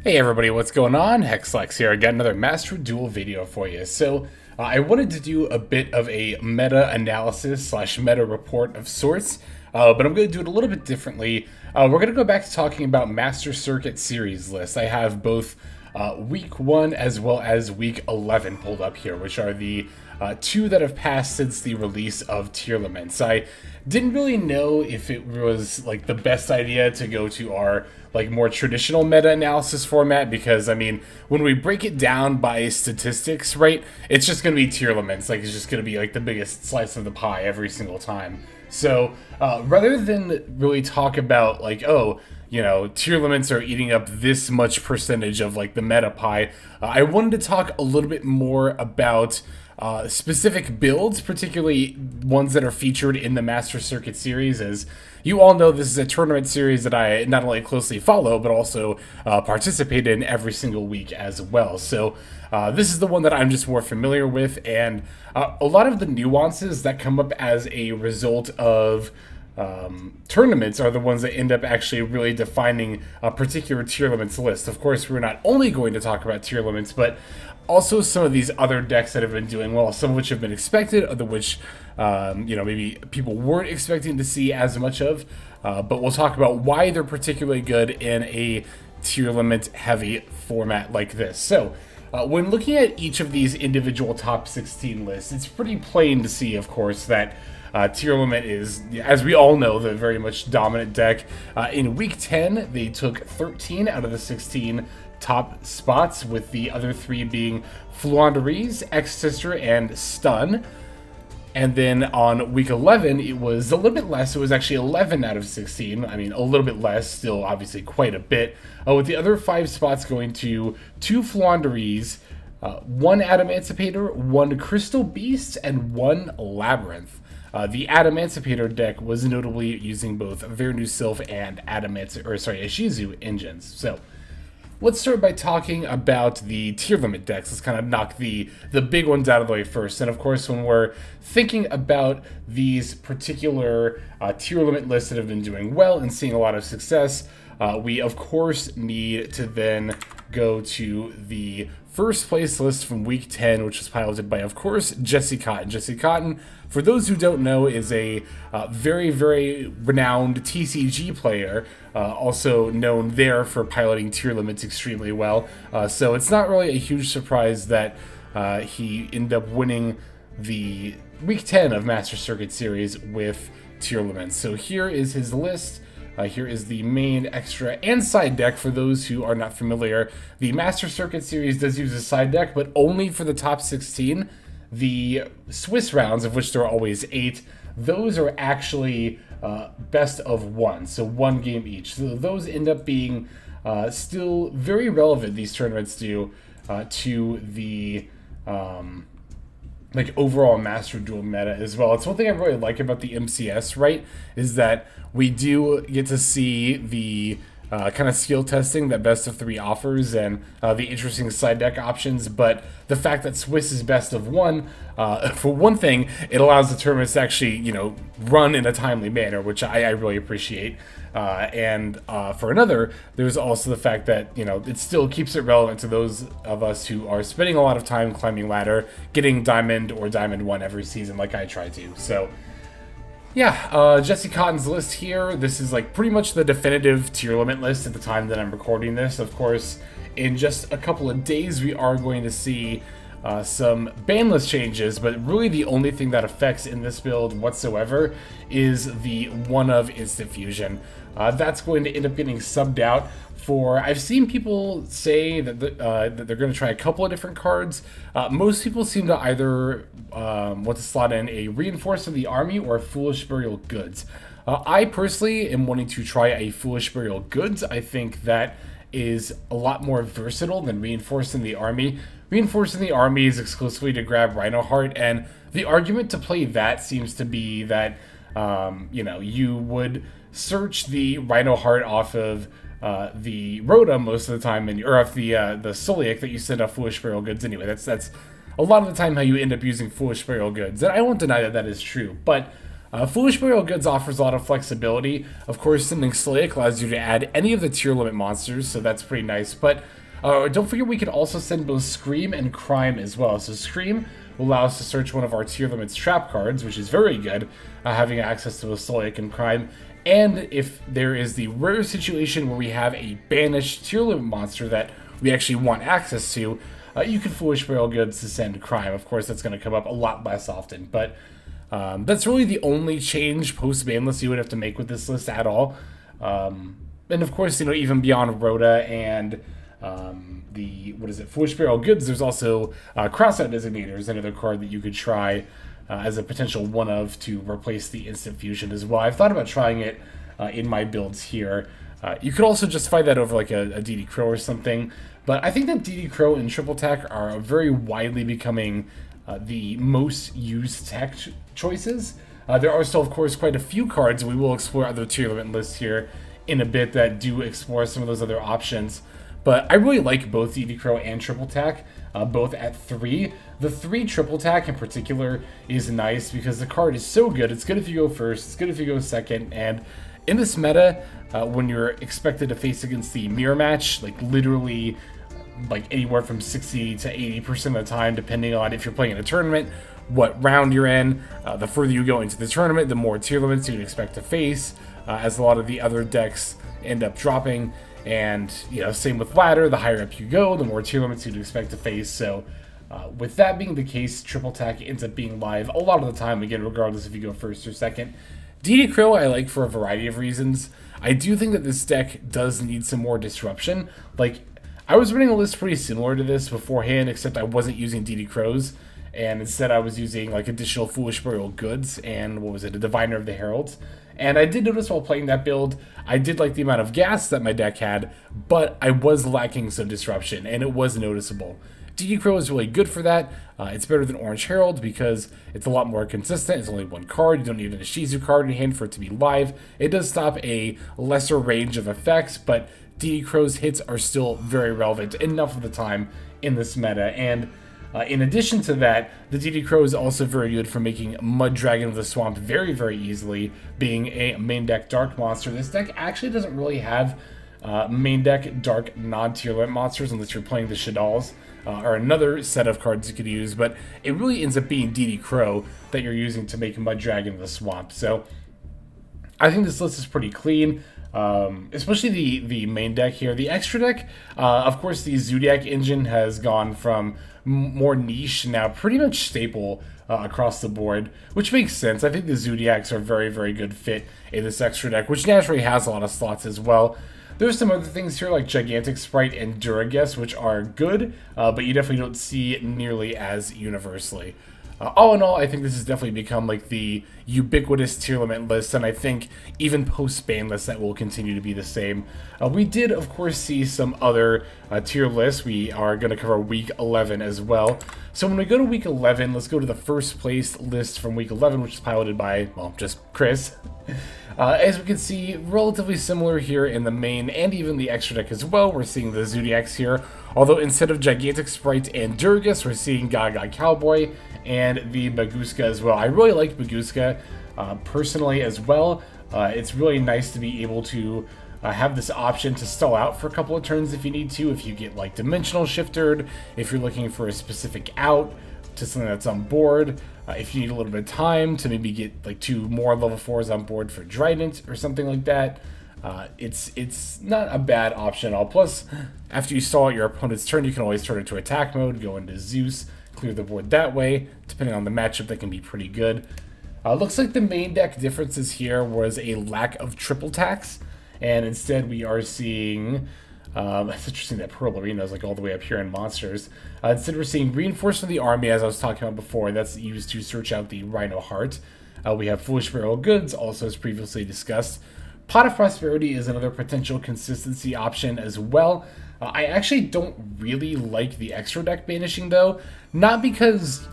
Hey everybody, what's going on? Hexlex here. I got another Master Duel video for you. So I wanted to do a bit of a meta analysis slash meta report of sorts, but I'm going to do it a little bit differently. We're going to go back to talking about Master Circuit series lists. I have both week 1 as well as week 11 pulled up here, which are the two that have passed since the release of Tearlaments. I didn't really know if it was like the best idea to go to our like more traditional meta-analysis format, because I mean, when we break it down by statistics, right, it's just going to be Tearlaments. Like, it's just going to be like the biggest slice of the pie every single time. So rather than really talk about like, oh, you know, Tearlaments are eating up this much percentage of like the meta pie, I wanted to talk a little bit more about specific builds, particularly ones that are featured in the Master Circuit series. As you all know, this is a tournament series that I not only closely follow, but also participate in every single week as well. So this is the one that I'm just more familiar with, and a lot of the nuances that come up as a result of tournaments are the ones that end up actually really defining a particular Tearlaments list. Of course, we're not only going to talk about Tearlaments, but also some of these other decks that have been doing well, some of which have been expected, other which, you know, maybe people weren't expecting to see as much of, but we'll talk about why they're particularly good in a Tearlament heavy format like this. So, when looking at each of these individual top 16 lists, it's pretty plain to see, of course, that Tearlament is, as we all know, the very much dominant deck. In week 10, they took 13 out of the 16 top spots, with the other 3 being Fluanderies, X-Sister, and Stun. And then on week 11, it was a little bit less. It was actually 11 out of 16. I mean, a little bit less, still obviously quite a bit. With the other 5 spots going to 2 Fluanderies, 1 Adamancipator, 1 Crystal Beast, and 1 Labyrinth. The Adamancipator deck was notably using both Vernu Sylph and Ishizu engines. So let's start by talking about the Tearlaments decks. Let's kind of knock the big ones out of the way first. And of course, when we're thinking about these particular Tearlaments lists that have been doing well and seeing a lot of success, we of course need to then go to the first place list from week 10, which was piloted by, of course, Jesse Cotton. Jesse Cotton, for those who don't know, is a very, very renowned TCG player, also known there for piloting Tearlaments extremely well. So it's not really a huge surprise that he ended up winning the week 10 of Master Circuit series with Tearlaments. So here is his list. Here is the main, extra, and side deck. For those who are not familiar, the Master Circuit series does use a side deck, but only for the top 16. The Swiss rounds, of which there are always 8, those are actually best of 1, so 1 game each. So those end up being still very relevant, these tournaments do, to the like overall Master Duel meta as well. It's one thing I really like about the MCS, right, is that we do get to see the kind of skill testing that Best of 3 offers, and the interesting side deck options. But the fact that Swiss is best of 1, for one thing, it allows the tournaments to actually, you know, run in a timely manner, which I really appreciate. And for another, there's also the fact that, you know, it still keeps it relevant to those of us who are spending a lot of time climbing ladder, getting Diamond or Diamond 1 every season like I try to. So yeah, Jesse Cotton's list here. This is like pretty much the definitive Tearlaments list at the time that I'm recording this. Of course, in just a couple of days, we are going to see some ban list changes, but really the only thing that affects in this build whatsoever is the 1-of Instant Fusion. That's going to end up getting subbed out for, I've seen people say that, that they're going to try a couple of different cards. Most people seem to either want to slot in a Reinforce of the Army or a Foolish Burial Goods. I personally am wanting to try a Foolish Burial Goods. I think that is a lot more versatile than Reinforcing the Army. Reinforcing the Army is exclusively to grab Rhino Heart, and the argument to play that seems to be that, you know, you would search the Rhino Heart off of the Rhoda most of the time, or off the Soliac that you send off Foolish Burial Goods anyway. That's a lot of the time how you end up using Foolish Burial Goods, and I won't deny that that is true, but Foolish Burial Goods offers a lot of flexibility. Of course, sending Slayek allows you to add any of the tier limit monsters, so that's pretty nice. But don't forget we can also send both Scream and Crime as well. So Scream will allow us to search one of our tier limits trap cards, which is very good, having access to a Slayek and Crime. And if there is the rare situation where we have a banished tier limit monster that we actually want access to, you can Foolish Burial Goods to send Crime. Of course, that's going to come up a lot less often, but that's really the only change post-banlist you would have to make with this list at all. And of course, you know, even beyond Rhoda and Foolish Burial Goods, there's also Crossout Designators, another card that you could try as a potential one-of to replace the Instant Fusion as well. I've thought about trying it in my builds here. You could also just fight that over like a DD Crow or something, but I think that DD Crow and Triple Tech are very widely becoming the most used tech choices. There are still, of course, quite a few cards, and we will explore other tier limit lists here in a bit that do explore some of those other options. But I really like both DD Crow and Triple Tack, both at 3. The 3 Triple Tack in particular is nice because the card is so good. It's good if you go first, it's good if you go second, and in this meta, when you're expected to face against the mirror match, like literally like anywhere from 60 to 80% of the time, depending on if you're playing in a tournament, what round you're in, the further you go into the tournament, the more tier limits you'd expect to face, as a lot of the other decks end up dropping. And, you know, same with ladder, the higher up you go, the more tier limits you'd expect to face. So with that being the case, Triple Tack ends up being live a lot of the time, again, regardless if you go first or second. DD Crow I like for a variety of reasons. I do think that this deck does need some more disruption. Like, I was running a list pretty similar to this beforehand, except I wasn't using DD Crows, and instead I was using like additional Foolish Burial Goods and what was it, a Diviner of the Heralds. And I did notice while playing that build, I did like the amount of gas that my deck had, but I was lacking some disruption, and it was noticeable. DD Crow is really good for that. It's better than Orange Herald because it's a lot more consistent. It's only one card. You don't need an Ishizu card in hand for it to be live. It does stop a lesser range of effects, but DD Crow's hits are still very relevant enough of the time in this meta. And in addition to that, the DD Crow is also very good for making Mud Dragon of the Swamp very, very easily, being a main deck dark monster. This deck actually doesn't really have main deck dark non-tier limit monsters unless you're playing the Shaddolls, or another set of cards you could use, but it really ends up being DD Crow that you're using to make Mud Dragon of the Swamp. So I think this list is pretty clean. Especially the main deck here. The extra deck, of course, the Zodiac engine has gone from more niche now pretty much staple across the board, which makes sense. I think the Zodiacs are a very, very good fit in this extra deck, which naturally has a lot of slots as well. There's some other things here like Gigantic Sprite and Duragus, which are good, but you definitely don't see it nearly as universally. All in all, I think this has definitely become like the ubiquitous tier limit list, and I think even post-ban lists that will continue to be the same. We did, of course, see some other tier lists. We are going to cover week 11 as well. So when we go to week 11, let's go to the first place list from week 11, which is piloted by, well, just Chris. As we can see, relatively similar here in the main and even the extra deck as well. We're seeing the Zodiacs here, although instead of Gigantic Sprite and Duragus, we're seeing Gaga Cowboy and the Baguska as well. I really like Baguska personally as well. It's really nice to be able to have this option to stall out for a couple of turns if you need to, if you get like dimensional shifted, if you're looking for a specific out to something that's on board, if you need a little bit of time to maybe get like 2 more level 4s on board for Trident or something like that. It's not a bad option at all. Plus, after you stall out your opponent's turn, you can always turn it to attack mode, go into Zeus, clear the board that way. Depending on the matchup, that can be pretty good. Looks like the main deck differences here was a lack of triple tax, and instead we are seeing, it's interesting that Pearl Arena is like all the way up here in monsters. Instead we're seeing Reinforcement of the Army, as I was talking about before. That's used to search out the Rhino Heart. We have Foolish Burial Goods, also as previously discussed. Pot of Prosperity is another potential consistency option as well. I actually don't really like the extra deck banishing though, not because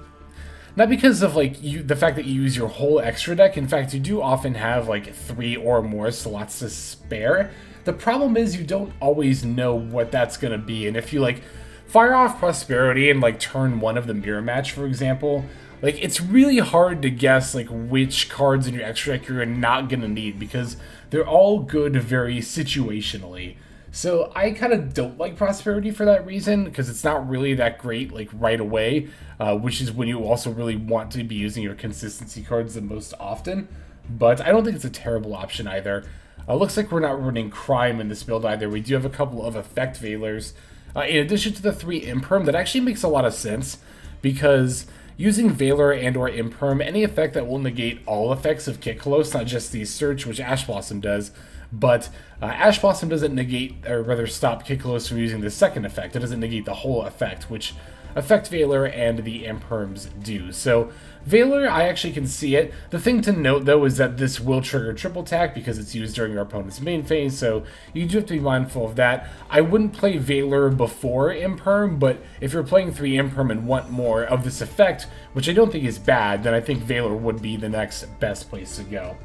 of like the fact that you use your whole extra deck. In fact, you do often have like 3 or more slots to spare. The problem is you don't always know what that's gonna be, and if you like fire off Prosperity and like turn 1 of the mirror match, for example, like, it's really hard to guess, like, which cards in your extra deck you're not going to need, because they're all good very situationally. So I kind of don't like Prosperity for that reason, because it's not really that great, like, right away, which is when you also really want to be using your consistency cards the most often. But I don't think it's a terrible option either. Looks like we're not running Crime in this build either. We do have a couple of Effect Veilers. In addition to the 3 Imperm, that actually makes a lot of sense, because using Veiler and or Imperm, any effect that will negate all effects of Kitkalos, not just the Search, which Ash Blossom does, but Ash Blossom doesn't negate, or rather stop Kitkalos from using the second effect. It doesn't negate the whole effect, which Effect Veiler and the Imperms do. So Veiler, I actually can see it. The thing to note, though, is that this will trigger triple attack because it's used during your opponent's main phase, so you do have to be mindful of that. I wouldn't play Veiler before Imperm, but if you're playing 3 Imperm and want more of this effect, which I don't think is bad, then I think Veiler would be the next best place to go.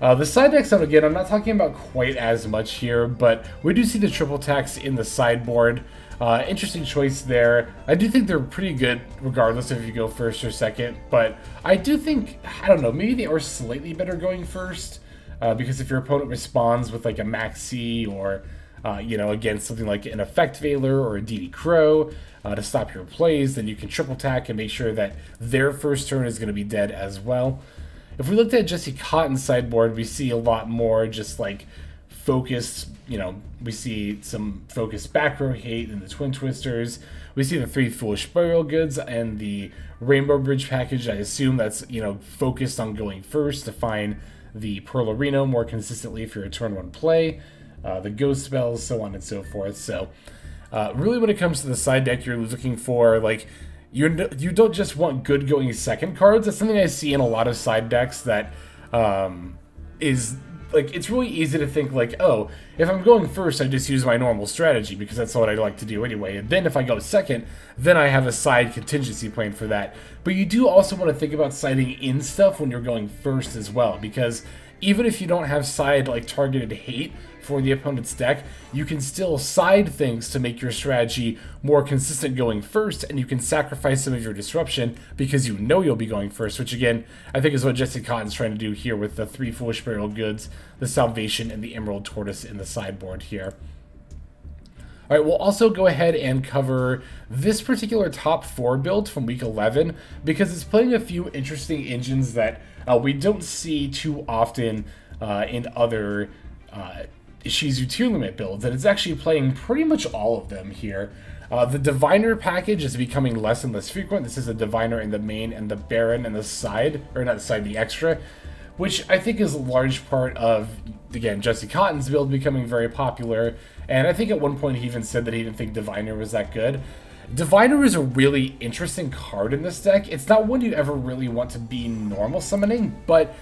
The side decks, again, I'm not talking about quite as much here, but we do see the triple attacks in the sideboard. Interesting choice there. I do think they're pretty good regardless if you go first or second, but I do think, I don't know, maybe they are slightly better going first, because if your opponent responds with like a Maxi or, you know, against something like an Effect Veiler or a DD Crow to stop your plays, then you can triple attack and make sure that their first turn is going to be dead as well. If we looked at Jesse Cotton's sideboard, we see a lot more just like focused, you know, we see some focused back row hate in the Twin Twisters. We see the 3 Foolish Burial Goods and the Rainbow Bridge package. I assume that's, you know, focused on going first to find the Pearl Arena more consistently for your turn 1 play, the Ghost Spells, so on and so forth. So really when it comes to the side deck, you're looking for, like, you don't just want good going second cards. That's something I see in a lot of side decks that is, like, it's really easy to think, like, oh, if I'm going first, I just use my normal strategy because that's what I like to do anyway. And then if I go second, then I have a side contingency plan for that. But you do also want to think about siding in stuff when you're going first as well, because even if you don't have side, like, targeted hate for the opponent's deck, you can still side things to make your strategy more consistent going first, and you can sacrifice some of your disruption because you know you'll be going first, which again, I think is what Jesse Cotton's trying to do here with the 3 Foolish Burial Goods, the Salvation, and the Emerald Tortoise in the sideboard here. Alright, we'll also go ahead and cover this particular top 4 build from week 11, because it's playing a few interesting engines that we don't see too often in other Shizu Tearlaments builds, and it's actually playing pretty much all of them here. The Diviner package is becoming less and less frequent. This is a Diviner in the main and the Baron in the side, or not the side, the extra, which I think is a large part of, again, Jesse Cotton's build becoming very popular, and I think at one point he even said that he didn't think Diviner was that good. Diviner is a really interesting card in this deck. It's not one you ever really want to be normal summoning, but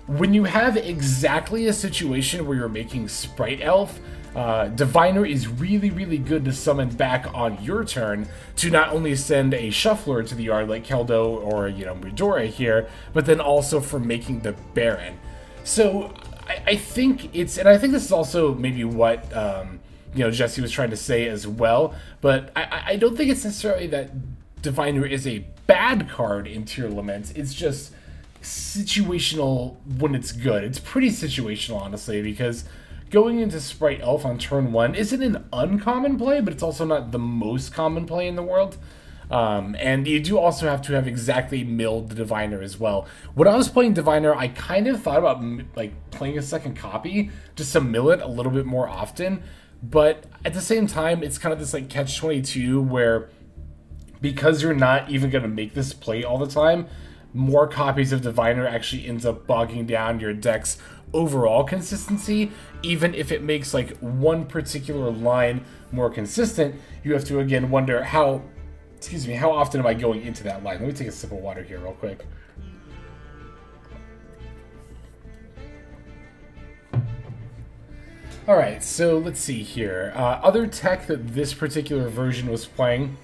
when you have exactly a situation where you're making Sprite Elf, Diviner is really, really good to summon back on your turn to not only send a Shuffler to the yard like Keldo or, you know, Midora here, but then also for making the Baron. So I think it's, and I think this is also maybe what, you know, Jesse was trying to say as well, but I don't think it's necessarily that Diviner is a bad card in Tearlaments. It's just situational when it's good. It's pretty situational, honestly, because going into Sprite Elf on turn 1 isn't an uncommon play, but it's also not the most common play in the world. And you do also have to have exactly milled the Diviner as well. When I was playing Diviner, I kind of thought about, like, playing a second copy just to mill it a little bit more often, but at the same time, it's kind of this, like, catch-22 where, because you're not even going to make this play all the time, more copies of Diviner actually ends up bogging down your deck's overall consistency. Even if it makes, like, one particular line more consistent, you have to again wonder how often am I going into that line. Let me take a sip of water here real quick. Alright, so let's see here. Other tech that this particular version was playing,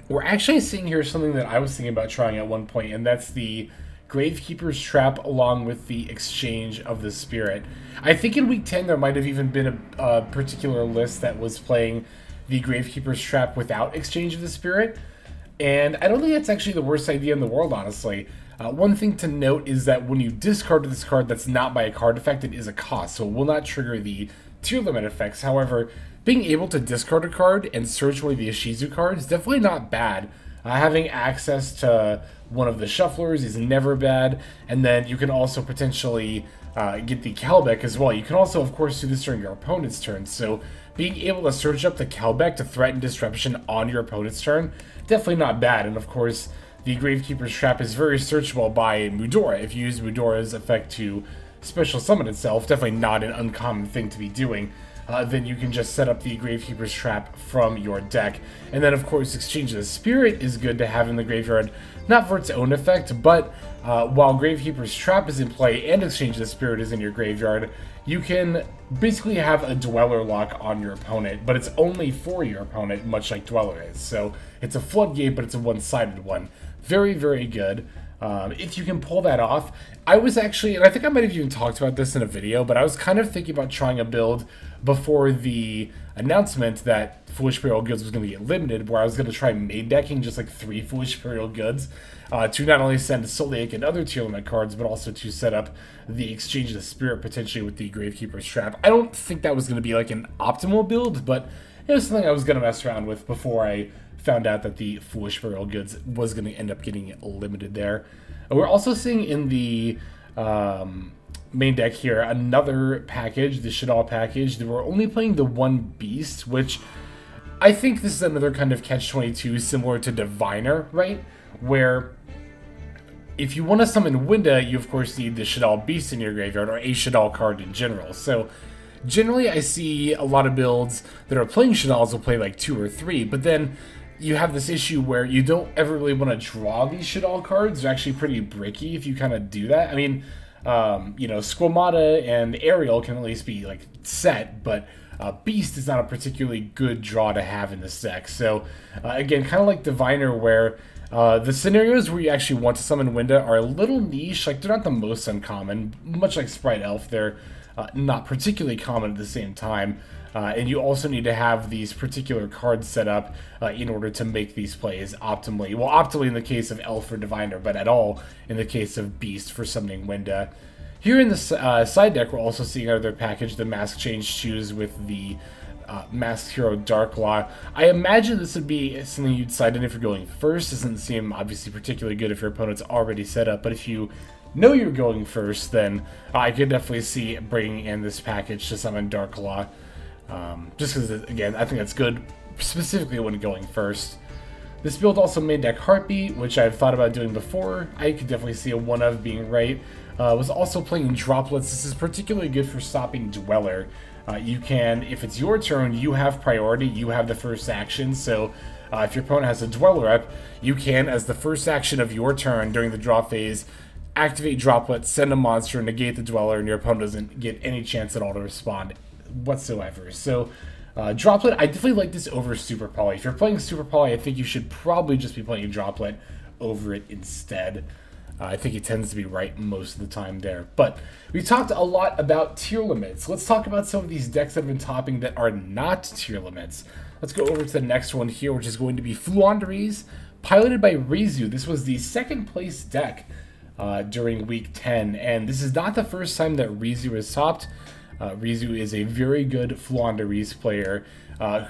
we're actually seeing here something that I was thinking about trying at one point, and that's the Gravekeeper's Trap along with the Exchange of the Spirit. I think in week 10 there might have even been a particular list that was playing the Gravekeeper's Trap without Exchange of the Spirit. And I don't think that's actually the worst idea in the world, honestly. One thing to note is that when you discard this card that's not by a card effect, it is a cost, so it will not trigger the tier limit effects. However, being able to discard a card and search one of the Ishizu cards is definitely not bad. Having access to one of the shufflers is never bad, and then you can also potentially get the Kalbeck as well. You can also, of course, do this during your opponent's turn, so being able to search up the Kalbeck to threaten disruption on your opponent's turn, definitely not bad. And of course, the Gravekeeper's Trap is very searchable by Mudora. If you use Mudora's effect to special summon itself, definitely not an uncommon thing to be doing. Then you can just set up the Gravekeeper's Trap from your deck. And then, of course, Exchange of the Spirit is good to have in the graveyard, not for its own effect, but while Gravekeeper's Trap is in play and Exchange of the Spirit is in your graveyard, you can basically have a Dweller lock on your opponent, but it's only for your opponent, much like Dweller is. So it's a floodgate, but it's a one-sided one. Very, very good. If you can pull that off. I was actually, and I think I might have even talked about this in a video, but I was kind of thinking about trying a build before the announcement that Foolish Burial Goods was going to get limited, where I was going to try main decking just like 3 Foolish Burial Goods to not only send Soliac and other tier limit cards, but also to set up the Exchange of the Spirit potentially with the Gravekeeper's Trap. I don't think that was going to be like an optimal build, but it was something I was going to mess around with before I found out that the Foolish Burial Goods was going to end up getting limited there. We're also seeing in the main deck here another package, the Shadal package. We're only playing the one Beast, which I think this is another kind of catch-22 similar to Diviner, right? Where if you want to summon Winda, you of course need the Shadal Beast in your graveyard, or a Shadal card in general. So generally I see a lot of builds that are playing Shadals will play like 2 or 3, but then you have this issue where you don't ever really want to draw these Shadal cards. They're actually pretty bricky if you kind of do that. I mean, you know, Squamata and Ariel can at least be like set, but Beast is not a particularly good draw to have in this deck. So again, kind of like Diviner, where the scenarios where you actually want to summon Winda are a little niche. Like, they're not the most uncommon. Much like Sprite Elf, they're not particularly common at the same time. And you also need to have these particular cards set up in order to make these plays optimally. Well, optimally in the case of Elf or Diviner, but at all in the case of Beast for summoning Winda. Here in the side deck, we're also seeing another package, the Mask Change Shoes with the Masked Hero Darklaw. I imagine this would be something you'd side in if you're going first. Doesn't seem obviously particularly good if your opponent's already set up, but if you know you're going first, then I could definitely see bringing in this package to summon Darklaw. Just because, again, I think that's good, specifically when going first. This build also main deck Heartbeat, which I've thought about doing before. I could definitely see a one of being right. Was also playing Droplets. This is particularly good for stopping Dweller. You can, if it's your turn, you have priority, you have the first action, so if your opponent has a Dweller up, you can, as the first action of your turn during the draw phase, activate Droplet, send a monster, negate the Dweller, and your opponent doesn't get any chance at all to respond whatsoever. So Droplet, I definitely like this over Super Poly. If you're playing Super Poly, I think you should probably just be playing Droplet over it instead. I think it tends to be right most of the time there. But we talked a lot about tier limits. Let's talk about some of these decks that have been topping that are not tier limits. Let's go over to the next one here, which is going to be Fluanderies, piloted by Rizu. This was the second place deck during week 10, and this is not the first time that Rizu has topped. Rizu is a very good Fluanderies player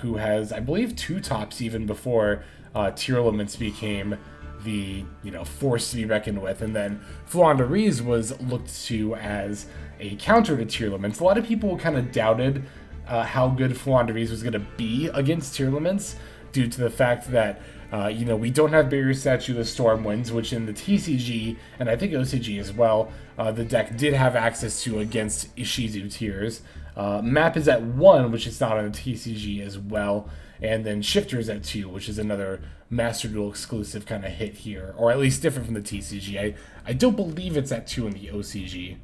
who has, I believe, 2 tops even before Tearlaments became the, force to be reckoned with. And then Fluanderies was looked to as a counter to Tearlaments. A lot of people kind of doubted how good Fluanderies was going to be against Tearlaments due to the fact that we don't have Barrier Statue of Stormwinds, which in the TCG, and I think OCG as well, the deck did have access to against Ishizu tiers. Map is at 1, which is not on the TCG as well, and then Shifter is at 2, which is another Master Duel exclusive kind of hit here, or at least different from the TCG. I don't believe it's at 2 in the OCG.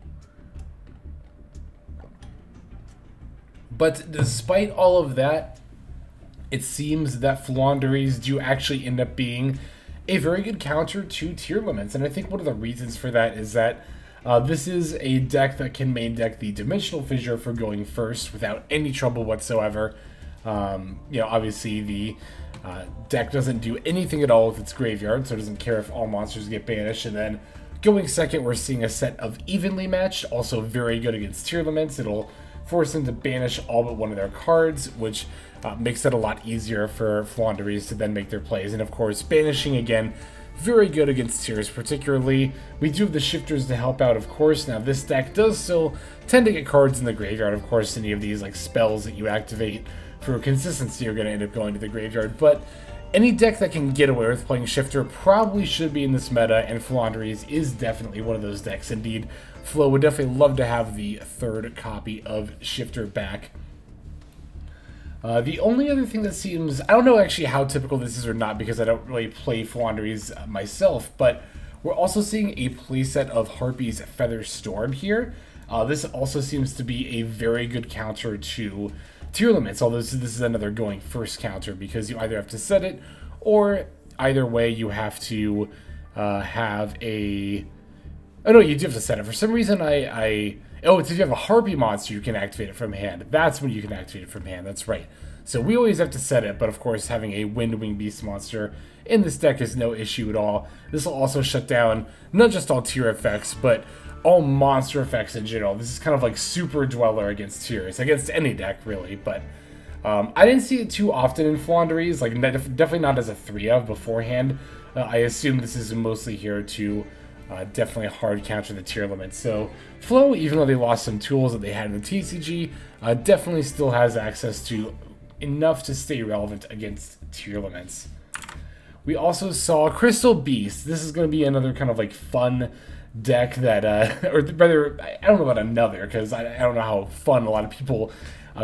But despite all of that, it seems that Fluanderies do actually end up being a very good counter to Tearlaments, and I think one of the reasons for that is that this is a deck that can main deck the Dimensional Fissure for going first without any trouble whatsoever. You know, obviously the deck doesn't do anything at all with its graveyard, so it doesn't care if all monsters get banished. And then going second, we're seeing a set of evenly matched, also very good against Tearlaments. It'll force them to banish all but one of their cards, which makes it a lot easier for Flaunderies to then make their plays. And of course, banishing again, very good against Tears particularly. We do have the shifters to help out, of course. Now this deck does still tend to get cards in the graveyard. Of course, any of these like spells that you activate for consistency are going to end up going to the graveyard, but any deck that can get away with playing Shifter probably should be in this meta, and Flaunderies is definitely one of those decks. Indeed, Flo would definitely love to have the third copy of Shifter back. The only other thing that seems, I don't know actually how typical this is or not because I don't really play Flaunderies myself, but we're also seeing a playset of Harpy's Feather Storm here. This also seems to be a very good counter to Tearlaments, although this is another going first counter because you either have to set it or either way you have to have a... Oh no, you do have to set it. For some reason oh, it's if you have a Harpy monster you can activate it from hand. That's when you can activate it from hand, that's right. So we always have to set it, but of course having a Windwing Beast monster in this deck is no issue at all. This will also shut down not just all tier effects, but all monster effects in general. This is kind of like Super Dweller against tiers, against any deck really, but I didn't see it too often in Flaunderies, like definitely not as a 3-of beforehand. I assume this is mostly here to definitely hard counter the Tearlaments. So Flo, even though they lost some tools that they had in the TCG, definitely still has access to enough to stay relevant against Tearlaments. We also saw Crystal Beast. This is going to be another kind of like fun deck that, or rather, I don't know about another, because I don't know how fun a lot of people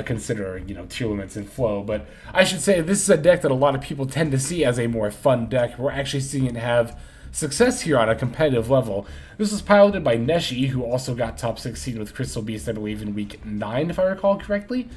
consider, you know, Tearlaments and Flow, but I should say this is a deck that a lot of people tend to see as a more fun deck. We're actually seeing it have success here on a competitive level. This was piloted by Neshi, who also got top 16 with Crystal Beast, I believe, in week 9, if I recall correctly.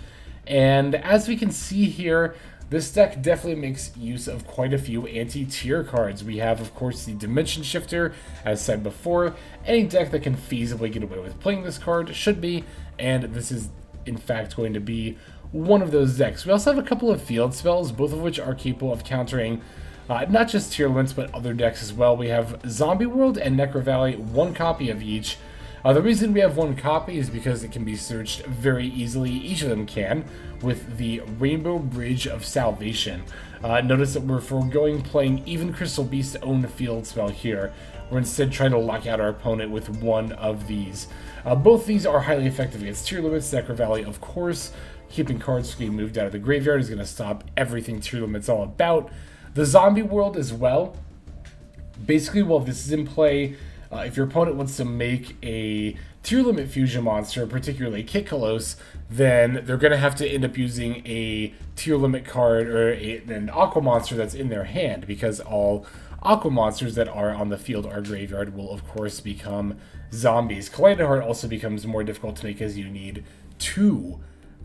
And as we can see here, this deck definitely makes use of quite a few anti-tier cards. We have, of course, the Dimension Shifter, as said before. Any deck that can feasibly get away with playing this card should be, and this is, in fact, going to be one of those decks. We also have a couple of field spells, both of which are capable of countering not just Tearlaments, but other decks as well. We have Zombie World and Necro Valley, one copy of each. The reason we have one copy is because it can be searched very easily, each of them can, with the Rainbow Bridge of Salvation. Notice that we're foregoing playing even Crystal Beast's own field spell here. We're instead trying to lock out our opponent with one of these. Both these are highly effective against Tearlaments. Necro Valley, of course, keeping cards from getting moved out of the graveyard is going to stop everything Tearlaments all about. The Zombie World as well. Basically, while this is in play, if your opponent wants to make a Tearlament fusion monster, particularly Kitkalos, then they're going to have to end up using a Tearlament card or an Aqua monster that's in their hand, because all Aqua monsters that are on the field or graveyard will, of course, become zombies. Kaleido Heart also becomes more difficult to make as you need 2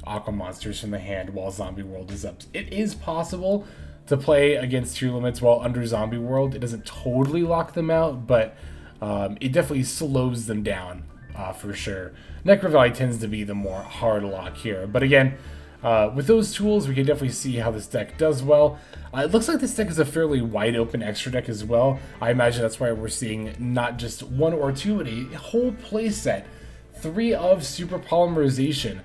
Aqua monsters from the hand while Zombie World is up. It is possible to play against Tearlaments while under Zombie World. It doesn't totally lock them out, but it definitely slows them down for sure. Necro Valley tends to be the more hard lock here, but again, with those tools, we can definitely see how this deck does well. It looks like this deck is a fairly wide open extra deck as well. I imagine that's why we're seeing not just 1 or 2, but a whole play set, 3 of Super Polymerization.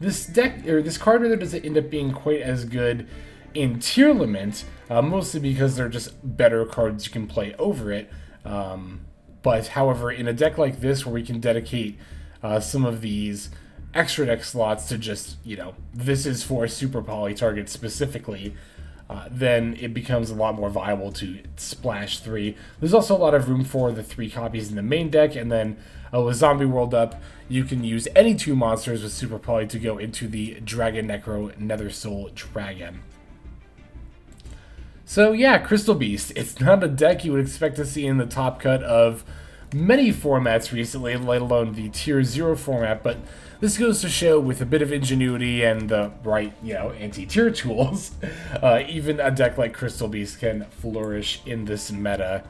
This deck, or this card rather, doesn't end up being quite as good in Tearlament, mostly because they're just better cards you can play over it. But however, in a deck like this where we can dedicate some of these extra deck slots to just, you know, this is for Super Poly targets specifically, then it becomes a lot more viable to splash 3. There's also a lot of room for the 3 copies in the main deck, and then with Zombie World up, you can use any 2 monsters with Super Poly to go into the Dragon Necro Nether Soul Dragon. So yeah, Crystal Beast. It's not a deck you would expect to see in the top cut of many formats recently, let alone the Tier 0 format, but this goes to show with a bit of ingenuity and the right, you know, anti-tier tools, even a deck like Crystal Beast can flourish in this meta.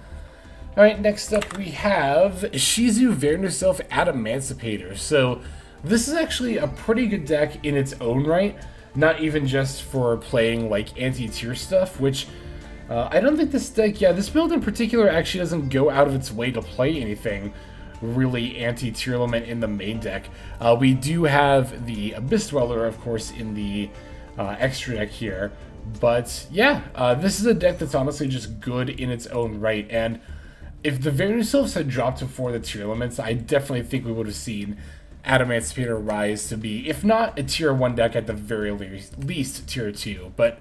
Alright, next up we have Shizu Vernerself Adamancipator. So this is actually a pretty good deck in its own right. not even just for playing like anti-tier stuff, which I don't think this deck, this build in particular actually doesn't go out of its way to play anything really anti-Tearlament in the main deck. We do have the Abyss Dweller, of course, in the extra deck here, but yeah, this is a deck that's honestly just good in its own right, and if the Vernu Sylphs had dropped before the Tearlaments, I definitely think we would have seen Adamantipator rise to be, if not a tier 1 deck, at the very least tier 2. But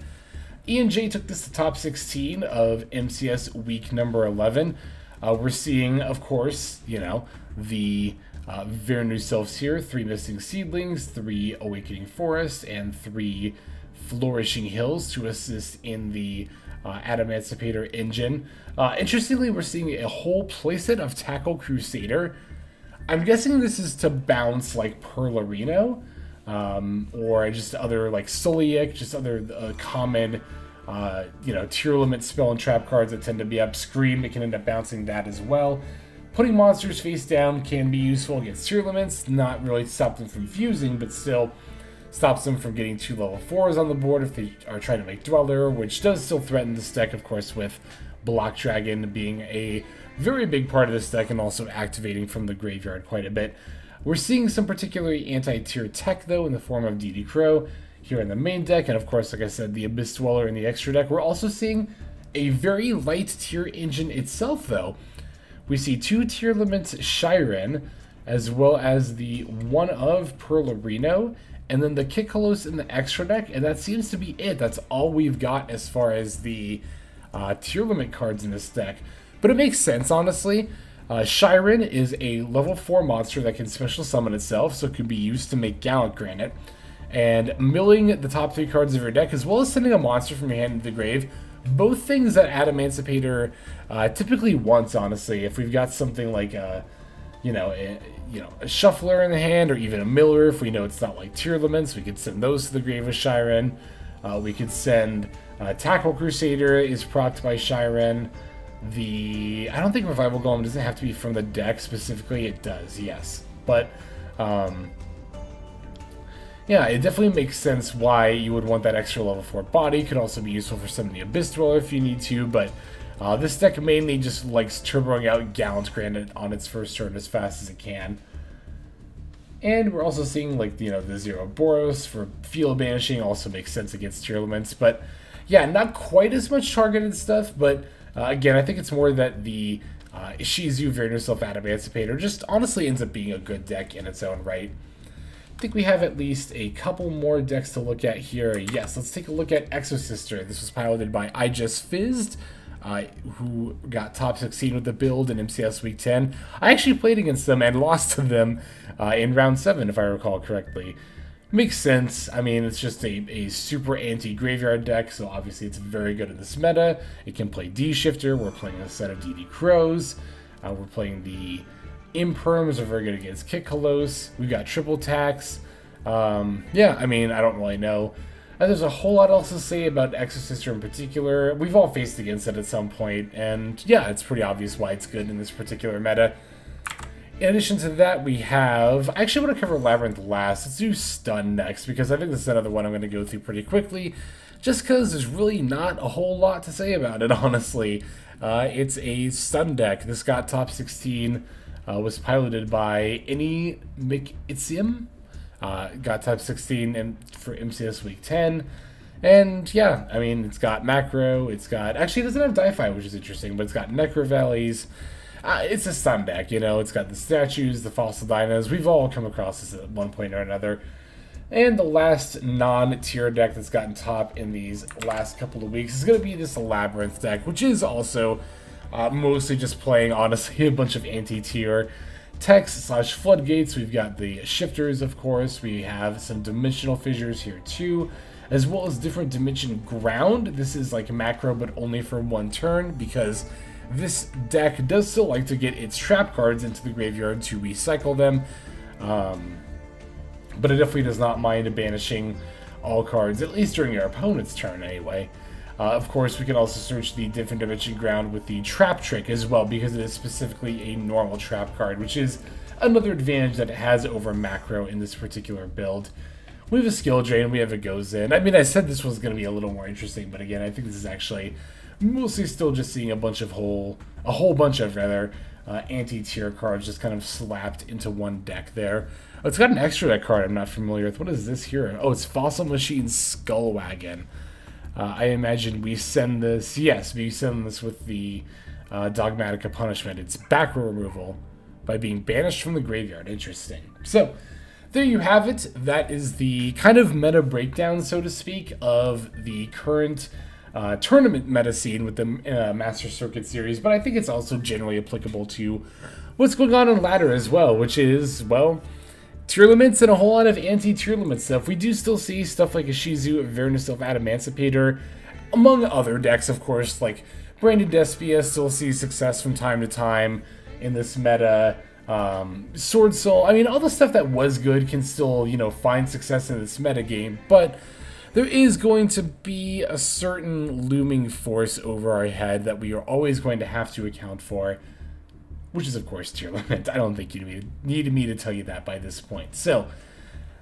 ENJ took this to top 16 of MCS week number 11. We're seeing, of course, you know, the Vernu Sylphs here, 3 Missing Seedlings, 3 Awakening Forest, and 3 Flourishing Hills to assist in the Adamantipator engine. Interestingly, we're seeing a whole playset of Tackle Crusader. I'm guessing this is to bounce like Perlarino, or just other like Soliac, just other common, you know, Tearlament spell and trap cards that tend to be up. Scream, it can end up bouncing that as well. Putting monsters face down can be useful against Tearlaments, not really to stop them from fusing, but still stops them from getting 2 level 4s on the board if they are trying to make Dweller, which does still threaten this deck, of course, with Block Dragon being a very big part of this deck and also activating from the graveyard quite a bit. We're seeing some particularly anti-tier tech, though, in the form of DD Crow here in the main deck, and of course, like I said, the Abyss Dweller in the extra deck. We're also seeing a very light tier engine itself, though. We see 2 Tearlaments Shiren, as well as the one of Perlarino, and then the Kikkalos in the extra deck, and that seems to be it. That's all we've got as far as the Tearlament cards in this deck. But it makes sense, honestly. Shiren is a level 4 monster that can special summon itself, so it can be used to make Gallant Granite. And milling the top 3 cards of your deck, as well as sending a monster from your hand into the grave, both things that Adamantipator typically wants, honestly. If we've got something like a Shuffler in the hand, or even a Miller, if we know it's not like Tearlaments, we could send those to the grave with Shiren. We could send Tackle Crusader is procced by Shiren. I don't think Revival Golem doesn't have to be from the deck specifically. It does, yes. But, yeah, it definitely makes sense why you would want that extra level 4 body. Could also be useful for summoning the Abyss Dweller if you need to, but this deck mainly just likes turboing out Gallant Granite on its first turn as fast as it can. And we're also seeing, like, you know, the Zero Boros for Field Banishing also makes sense against Tearlaments. But, yeah, not quite as much targeted stuff, but again, I think it's more that the Ishizu Vernu Sylph Adamantipator just honestly ends up being a good deck in its own right. I think we have at least a couple more decks to look at here. Yes, let's take a look at Exosister. This was piloted by I Just Fizzed, who got top 16 with the build in MCS Week 10. I actually played against them and lost to them in round 7, if I recall correctly. Makes sense. I mean, it's just a super anti-graveyard deck, so obviously it's very good in this meta. It can play D-Shifter. We're playing a set of DD Crows. We're playing the Imperms are very good against Kikkalos. We've got triple tax. Yeah, I mean, I don't really know. There's a whole lot else to say about Exosister in particular. We've all faced against it at some point, and yeah, it's pretty obvious why it's good in this particular meta. In addition to that, we have... I actually want to cover Labyrinth last. Let's do Stun next, because I think this is another one I'm going to go through pretty quickly, just because there's really not a whole lot to say about it, honestly. It's a Stun deck. This got top 16, was piloted by Any McItsium. Got top 16 for MCS Week 10. And yeah, I mean, it's got Macro, it's got... Actually, it doesn't have Di-Fi, which is interesting, but it's got Necro Valleys. It's a Stun deck, you know, it's got the statues, the fossil dinos. We've all come across this at one point or another. And the last non-tier deck that's gotten top in these last couple of weeks is going to be this Labyrinth deck, which is also mostly just playing, honestly, a bunch of anti-tier techs / floodgates. We've got the shifters, of course. We have some dimensional fissures here too, as well as different dimension ground. This is like macro, but only for one turn, because this deck does still like to get its trap cards into the graveyard to recycle them, but it definitely does not mind banishing all cards, at least during your opponent's turn anyway. Of course, we can also search the different dimension ground with the trap trick as well, because it is specifically a normal trap card, which is another advantage that it has over macro in this particular build. We have a skill drain, we have a goes in. I mean, I said this was going to be a little more interesting, but again, I think this is actually mostly still just seeing a whole bunch of anti-tier cards just kind of slapped into one deck there. It's got an extra deck card I'm not familiar with. What is this here? Oh, it's Fossil Machine Skullwagon. I imagine we send this, yes, we send this with the Dogmatica punishment. It's back row removal by being banished from the graveyard. Interesting. So, there you have it. That is the kind of meta breakdown, so to speak, of the current tournament meta scene with the Master Circuit series, but I think it's also generally applicable to what's going on in ladder as well, which is, well, Tearlaments and a whole lot of anti-Tearlament stuff. We do still see stuff like a Shizu, Avernus of Adamancipator, among other decks, of course, like Branded Despia still sees success from time to time in this meta. Sword Soul, I mean, all the stuff that was good can still, you know, find success in this metagame, but there is going to be a certain looming force over our head that we are always going to have to account for, which is, of course, Tearlament. I don't think you need me to tell you that by this point. So,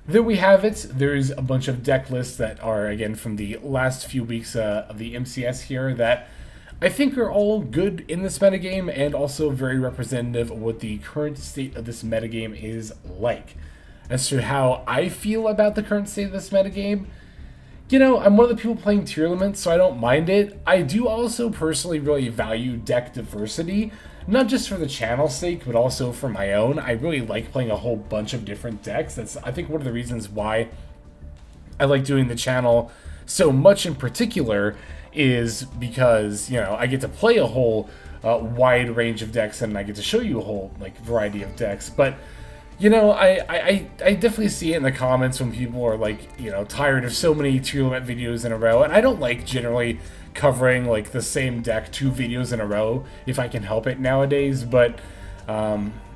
there we have it. There's a bunch of deck lists that are, again, from the last few weeks of the MCS here that I think are all good in this metagame and also very representative of what the current state of this metagame is like. As to how I feel about the current state of this metagame, you know, I'm one of the people playing Tearlaments, so I don't mind it. I do also personally really value deck diversity, not just for the channel's sake, but also for my own. I really like playing a whole bunch of different decks. That's, I think, one of the reasons why I like doing the channel so much in particular is because, you know, I get to play a whole wide range of decks and I get to show you a whole, like, variety of decks. But, you know, I definitely see it in the comments when people are, like, you know, tired of so many Tearlament videos in a row. And I don't like generally covering, like, the same deck 2 videos in a row if I can help it nowadays. But,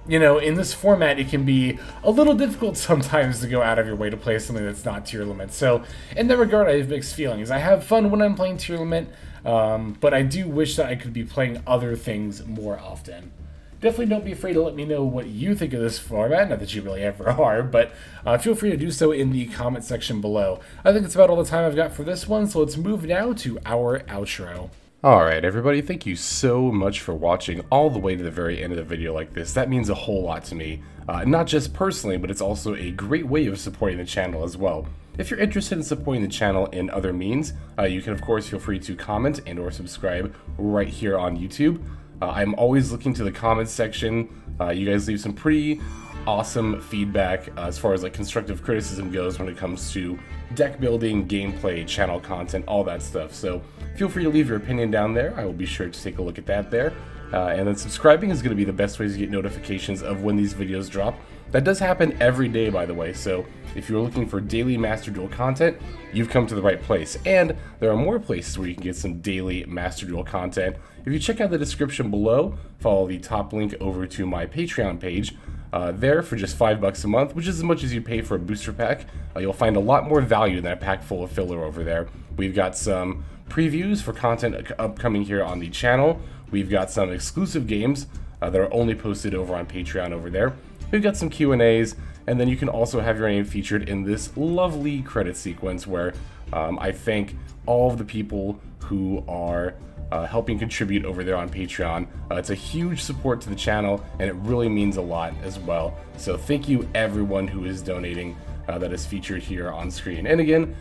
you know, in this format, it can be a little difficult sometimes to go out of your way to play something that's not Tearlament. So, in that regard, I have mixed feelings. I have fun when I'm playing Tearlament, but I do wish that I could be playing other things more often. Definitely don't be afraid to let me know what you think of this format, not that you really ever are, but feel free to do so in the comment section below. I think it's about all the time I've got for this one, so let's move now to our outro. Alright everybody, thank you so much for watching all the way to the very end of the video like this. That means a whole lot to me. Not just personally, but it's also a great way of supporting the channel as well. If you're interested in supporting the channel in other means, you can of course feel free to comment and or subscribe right here on YouTube. I'm always looking to the comments section. You guys leave some pretty awesome feedback as far as like constructive criticism goes when it comes to deck building, gameplay, channel content, all that stuff. So feel free to leave your opinion down there. I will be sure to take a look at that there. And then subscribing is going to be the best way to get notifications of when these videos drop. That does happen every day, by the way, so if you're looking for daily Master Duel content, you've come to the right place. And there are more places where you can get some daily Master Duel content. If you check out the description below, follow the top link over to my Patreon page. There, for just $5 a month, which is as much as you pay for a booster pack, you'll find a lot more value than a pack full of filler over there. We've got some previews for content upcoming here on the channel. We've got some exclusive games that are only posted over on Patreon over there. We've got some Q&As, and then you can also have your name featured in this lovely credit sequence where I thank all of the people who are helping contribute over there on Patreon. It's a huge support to the channel, and it really means a lot as well. So thank you everyone who is donating that is featured here on screen. And again,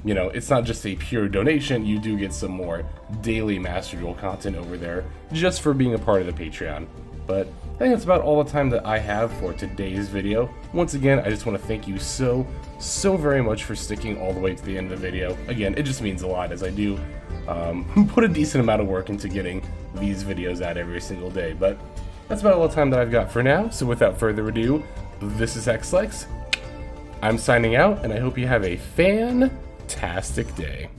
you know, it's not just a pure donation, you do get some more daily Master Duel content over there just for being a part of the Patreon. But I think that's about all the time that I have for today's video. Once again, I just want to thank you so very much for sticking all the way to the end of the video. Again, it just means a lot as I do put a decent amount of work into getting these videos out every single day. But that's about all the time that I've got for now. So without further ado, this is XLex. I'm signing out, and I hope you have a fantastic day.